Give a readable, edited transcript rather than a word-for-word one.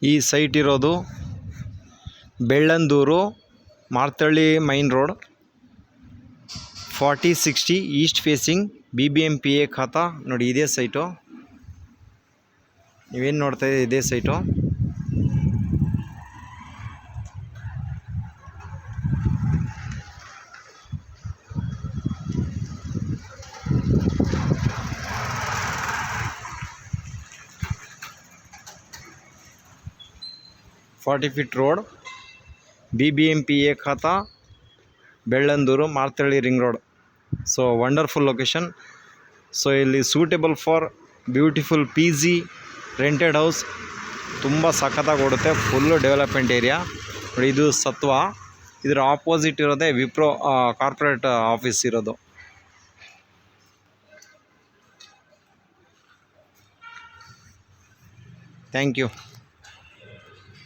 ಈ ಸೈಟ್ ಇರೋದು Bellandur, Marathahalli main road, 4060 east facing, BBMPA ಖಾತಾ. ನೋಡಿ ಇದೇ ಸೈಟು, ನೀವೇನು ನೋಡ್ತಾ ಇದ್ದೀರಿ ಇದೇ site. Forty feet road, BBMPA ಖಾತಾ, Bellandur, Marathahalli ring road. So wonderful location. So ಇಲ್ಲಿ suitable for beautiful PG rented house. ತುಂಬ ಸಖತ್ತಾಗಿ ಓಡುತ್ತೆ, ಫುಲ್ಲು ಡೆವಲಪ್ಮೆಂಟ್ ಏರಿಯಾ. ನೋಡಿ ಇದು ಸತ್ವ, ಇದರ ಆಪೋಸಿಟ್ ಇರೋದೇ ವಿಪ್ರೋ ಕಾರ್ಪೊರೇಟ್ ಆಫೀಸ್ ಇರೋದು. Thank you.